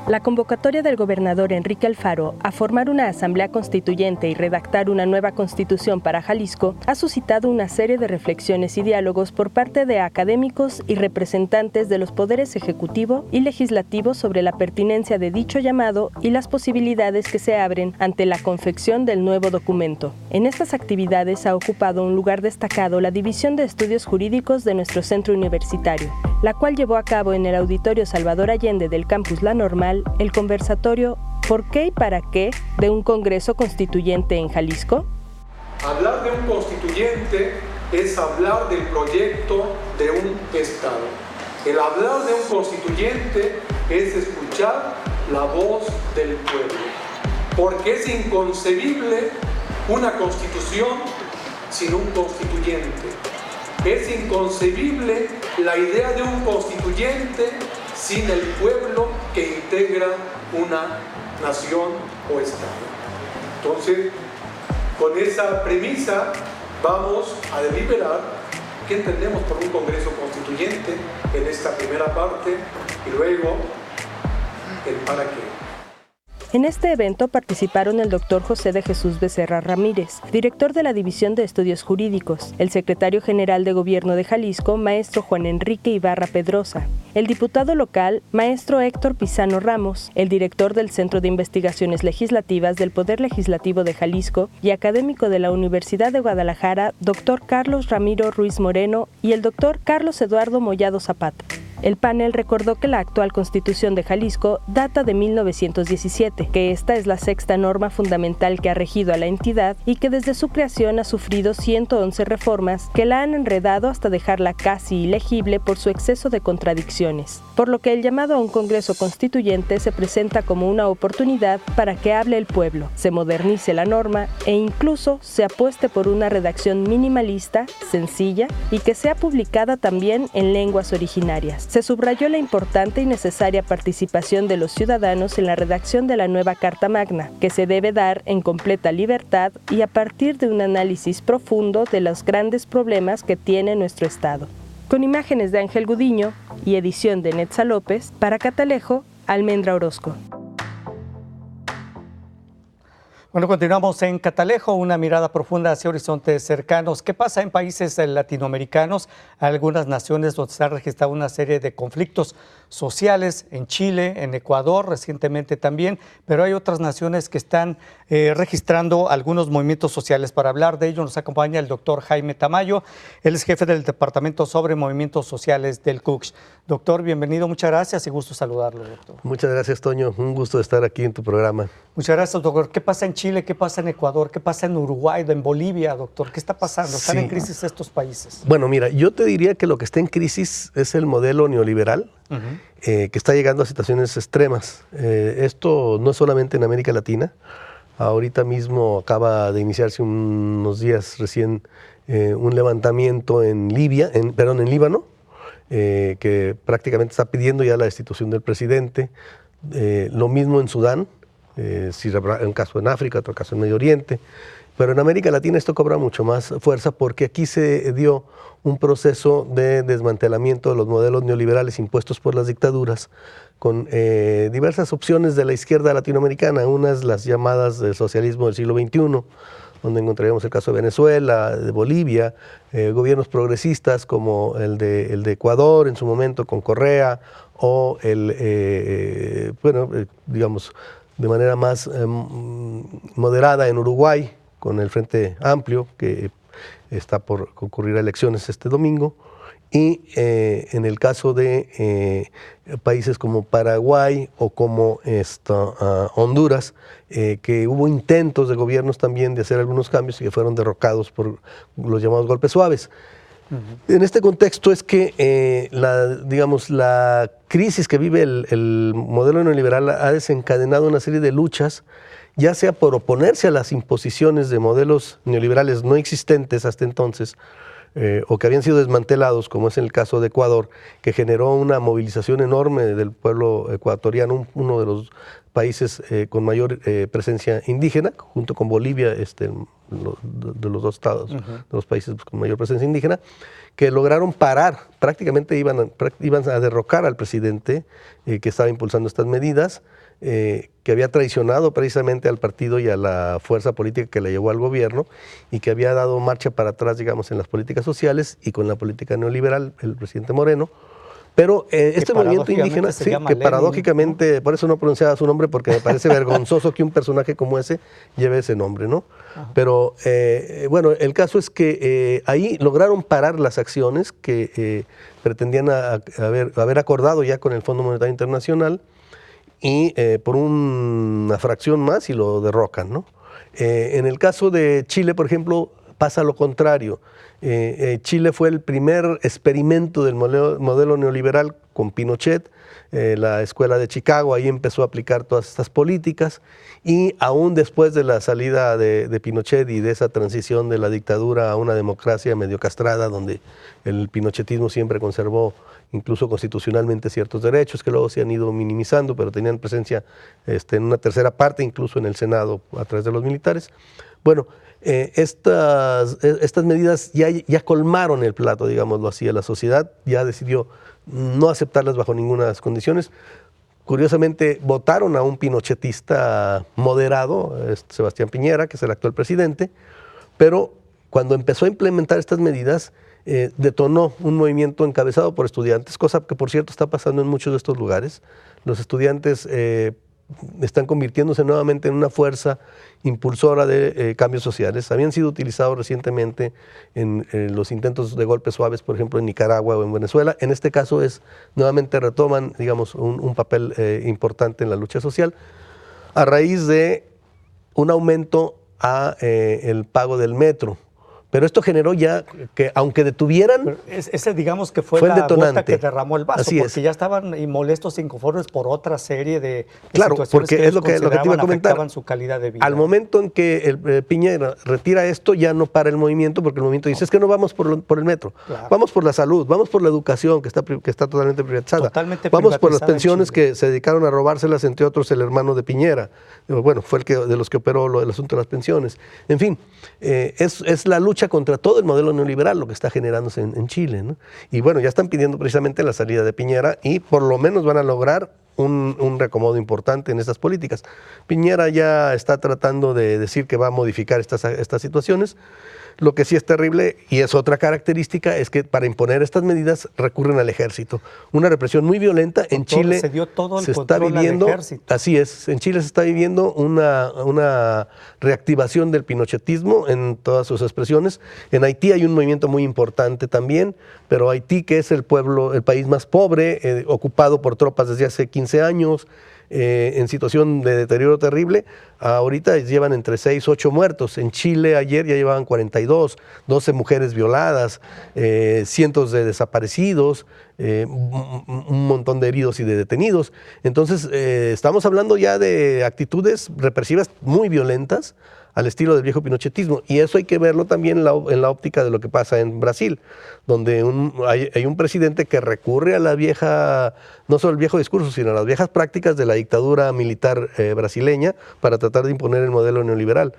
La convocatoria del gobernador Enrique Alfaro a formar una asamblea constituyente y redactar una nueva constitución para Jalisco ha suscitado una serie de reflexiones y diálogos por parte de académicos y representantes de los poderes ejecutivo y legislativo sobre la pertinencia de dicho llamado y las posibilidades que se abren ante la confección del nuevo documento. En estas actividades ha ocupado un lugar destacado la División de Estudios Jurídicos de nuestro centro universitario, la cual llevó a cabo en el Auditorio Salvador Allende del Campus La Normal el conversatorio ¿Por qué y para qué de un Congreso Constituyente en Jalisco? Hablar de un constituyente es hablar del proyecto de un Estado. El hablar de un constituyente es escuchar la voz del pueblo, porque es inconcebible una constitución sin un constituyente. Es inconcebible la idea de un constituyente sin el pueblo que integra una nación o Estado. Entonces, Con esa premisa vamos a deliberar qué entendemos por un Congreso Constituyente en esta primera parte y luego el para qué. En este evento participaron el doctor José de Jesús Becerra Ramírez, director de la División de Estudios Jurídicos, el secretario general de Gobierno de Jalisco, maestro Juan Enrique Ibarra Pedrosa, el diputado local, maestro Héctor Pizano Ramos, el director del Centro de Investigaciones Legislativas del Poder Legislativo de Jalisco y académico de la Universidad de Guadalajara, doctor Carlos Ramiro Ruiz Moreno y el doctor Carlos Eduardo Mollado Zapata. El panel recordó que la actual Constitución de Jalisco data de 1917, que esta es la sexta norma fundamental que ha regido a la entidad y que desde su creación ha sufrido 111 reformas que la han enredado hasta dejarla casi ilegible por su exceso de contradicciones, por lo que el llamado a un Congreso Constituyente se presenta como una oportunidad para que hable el pueblo, se modernice la norma e incluso se apueste por una redacción minimalista, sencilla y que sea publicada también en lenguas originarias. Se subrayó la importante y necesaria participación de los ciudadanos en la redacción de la nueva Carta Magna, que se debe dar en completa libertad y a partir de un análisis profundo de los grandes problemas que tiene nuestro Estado. Con imágenes de Ángel Gudiño y edición de Netza López, para Catalejo, Almendra Orozco. Bueno, continuamos en Catalejo, una mirada profunda hacia horizontes cercanos. ¿Qué pasa en países latinoamericanos? Algunas naciones donde se ha registrado una serie de conflictos sociales, en Chile, en Ecuador, recientemente también, pero hay otras naciones que están registrando algunos movimientos sociales. Para hablar de ello nos acompaña el doctor Jaime Tamayo, él es jefe del Departamento sobre Movimientos Sociales del CUCSH. Doctor, bienvenido, muchas gracias y gusto saludarlo, doctor. Muchas gracias, Toño, un gusto estar aquí en tu programa. Muchas gracias, doctor. ¿Qué pasa en Chile? ¿Qué pasa en Ecuador? ¿Qué pasa en Uruguay? ¿En Bolivia, doctor? ¿Qué está pasando? ¿Están en crisis estos países? Bueno, mira, yo te diría que lo que está en crisis es el modelo neoliberal, que está llegando a situaciones extremas. Esto no es solamente en América Latina. Ahorita mismo acaba de iniciarse unos días recién un levantamiento en Líbano, que prácticamente está pidiendo ya la destitución del presidente. Lo mismo en Sudán. Un caso en África, otro caso en Medio Oriente, pero en América Latina esto cobra mucho más fuerza porque aquí se dio un proceso de desmantelamiento de los modelos neoliberales impuestos por las dictaduras con diversas opciones de la izquierda latinoamericana, unas las llamadas del socialismo del siglo XXI, donde encontraríamos el caso de Venezuela, de Bolivia, gobiernos progresistas como el de Ecuador en su momento con Correa, o digamos, de manera más moderada en Uruguay, con el Frente Amplio, que está por concurrir a elecciones este domingo, y en el caso de países como Paraguay o como Honduras, que hubo intentos de gobiernos también de hacer algunos cambios y que fueron derrocados por los llamados golpes suaves. En este contexto es que la crisis que vive el modelo neoliberal ha desencadenado una serie de luchas, ya sea por oponerse a las imposiciones de modelos neoliberales no existentes hasta entonces, o que habían sido desmantelados, como es en el caso de Ecuador, que generó una movilización enorme del pueblo ecuatoriano, uno de los países con mayor presencia indígena, junto con Bolivia, de los dos estados, de los países con mayor presencia indígena, que lograron parar, prácticamente iban a derrocar al presidente que estaba impulsando estas medidas, que había traicionado precisamente al partido y a la fuerza política que le llevó al gobierno y que había dado marcha para atrás, digamos, en las políticas sociales y con la política neoliberal, el presidente Moreno. Pero este movimiento indígena, sí, que paradójicamente, ¿no? Por eso no pronunciaba su nombre, porque me parece vergonzoso que un personaje como ese lleve ese nombre, ¿no? Pero bueno, el caso es que ahí lograron parar las acciones que pretendían haber acordado ya con el Fondo Monetario Internacional y por una fracción más y lo derrocan, ¿no? En el caso de Chile, por ejemplo, pasa lo contrario. Chile fue el primer experimento del modelo neoliberal con Pinochet, la escuela de Chicago, ahí empezó a aplicar todas estas políticas y aún después de la salida de Pinochet y de esa transición de la dictadura a una democracia medio castrada, donde el pinochetismo siempre conservó incluso constitucionalmente ciertos derechos que luego se han ido minimizando, pero tenían presencia en una tercera parte, incluso en el Senado a través de los militares. Bueno, estas medidas ya colmaron el plato, digámoslo así, a la sociedad, ya decidió no aceptarlas bajo ninguna de las condiciones. Curiosamente, votaron a un pinochetista moderado, Sebastián Piñera, que es el actual presidente, pero cuando empezó a implementar estas medidas, detonó un movimiento encabezado por estudiantes, cosa que por cierto está pasando en muchos de estos lugares. Los estudiantes están convirtiéndose nuevamente en una fuerza impulsora de cambios sociales. Habían sido utilizados recientemente en los intentos de golpes suaves, por ejemplo, en Nicaragua o en Venezuela. En este caso nuevamente retoman, digamos, un papel importante en la lucha social a raíz de un aumento a el pago del metro. Pero esto generó ya que, aunque detuvieran... Ese digamos que fue el la detonante. gota que derramó el vaso, Así porque ya estaban molestos e inconformes por otra serie de claro, situaciones porque que es lo que te iba a comentar. Afectaban su calidad de vida. Al momento en que Piñera retira esto, ya no para el movimiento, porque el movimiento dice, es que no vamos por el metro, claro. Vamos por la salud, vamos por la educación, que está totalmente privatizada. Vamos por las pensiones que se dedicaron a robárselas, entre otros el hermano de Piñera. Bueno, fue de los que operó el asunto de las pensiones. En fin, es la lucha contra todo el modelo neoliberal lo que está generándose en Chile, ¿no? Y bueno, ya están pidiendo precisamente la salida de Piñera y por lo menos van a lograr un reacomodo importante en estas políticas. Piñera ya está tratando de decir que va a modificar estas situaciones. Lo que sí es terrible, y es otra característica, es que para imponer estas medidas recurren al ejército. Una represión muy violenta. En Chile se dio todo el se está viviendo, así es, en Chile se está viviendo una reactivación del pinochetismo en todas sus expresiones. En Haití hay un movimiento muy importante también, pero Haití, que es el país más pobre, ocupado por tropas desde hace 15 años, en situación de deterioro terrible, ahorita llevan entre 6 y 8 muertos. En Chile ayer ya llevaban 42, 12 mujeres violadas, cientos de desaparecidos, un montón de heridos y de detenidos. Entonces estamos hablando ya de actitudes represivas muy violentas al estilo del viejo pinochetismo, y eso hay que verlo también en la óptica de lo que pasa en Brasil, donde hay un presidente que recurre a la vieja, no solo el viejo discurso, sino a las viejas prácticas de la dictadura militar brasileña para tratar de imponer el modelo neoliberal.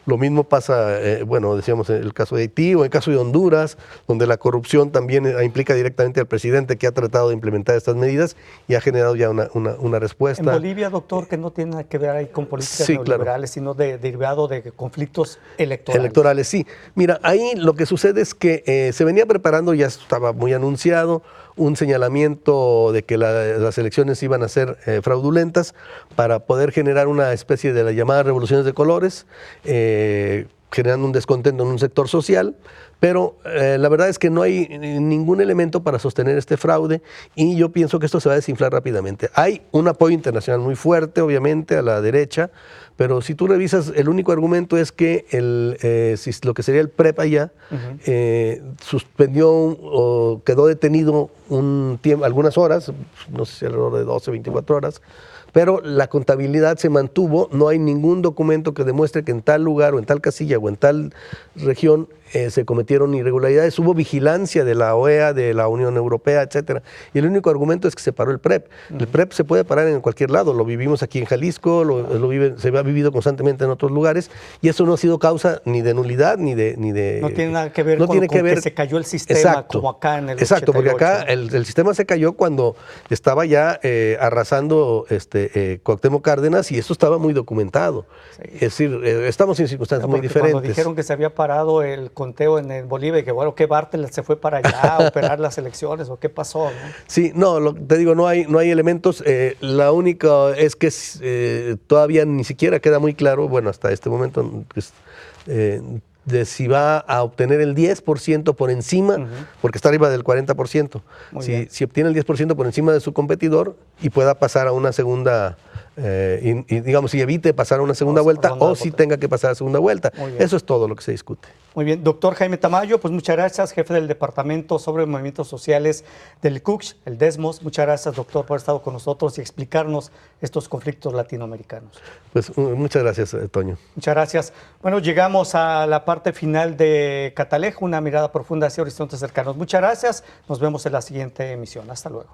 Lo mismo pasa, bueno, decíamos en el caso de Haití o en el caso de Honduras, donde la corrupción también implica directamente al presidente que ha tratado de implementar estas medidas y ha generado ya una respuesta. En Bolivia, doctor, que no tiene nada que ver ahí con políticas neoliberales, claro, sino derivado de conflictos electorales. Electorales, sí. Mira, ahí lo que sucede es que se venía preparando, ya estaba muy anunciado, un señalamiento de que las elecciones iban a ser fraudulentas para poder generar una especie de las llamadas revoluciones de colores, generando un descontento en un sector social, pero la verdad es que no hay ningún elemento para sostener este fraude y yo pienso que esto se va a desinflar rápidamente. Hay un apoyo internacional muy fuerte, obviamente, a la derecha, pero si tú revisas, el único argumento es que lo que sería el PREP allá suspendió o quedó detenido algunas horas, no sé si alrededor de 12, 24 horas, pero la contabilidad se mantuvo, no hay ningún documento que demuestre que en tal lugar o en tal casilla o en tal región se cometieron irregularidades, hubo vigilancia de la OEA, de la Unión Europea, etcétera, y el único argumento es que se paró el PREP. El PREP se puede parar en cualquier lado, lo vivimos aquí en Jalisco, se ha vivido constantemente en otros lugares, y eso no ha sido causa ni de nulidad ni de no tiene nada que ver con que se cayó el sistema, exacto, como acá en el 88. Exacto, porque acá el sistema se cayó cuando estaba ya arrasando Cuauhtémoc Cárdenas, y eso estaba muy documentado. Sí. Es decir, estamos en circunstancias muy diferentes. Cuando dijeron que se había parado el conteo en Bolivia y que bueno, ¿qué Bartlet se fue para allá a operar las elecciones o qué pasó? ¿No? Sí, no, te digo, no hay elementos. La única es que todavía ni siquiera queda muy claro, bueno, hasta este momento, de si va a obtener el 10% por encima, porque está arriba del 40%. Si obtiene el 10% por encima de su competidor y pueda pasar a una segunda, digamos, si evite pasar a una segunda vuelta o si tenga que pasar a segunda vuelta. Eso es todo lo que se discute. Muy bien, doctor Jaime Tamayo, pues muchas gracias, jefe del Departamento sobre Movimientos Sociales del CUCH, el DESMOS. Muchas gracias, doctor, por haber estado con nosotros y explicarnos estos conflictos latinoamericanos. Pues muchas gracias, Toño. Muchas gracias. Bueno, llegamos a la parte final de Catalejo, una mirada profunda hacia horizontes cercanos. Muchas gracias, nos vemos en la siguiente emisión. Hasta luego.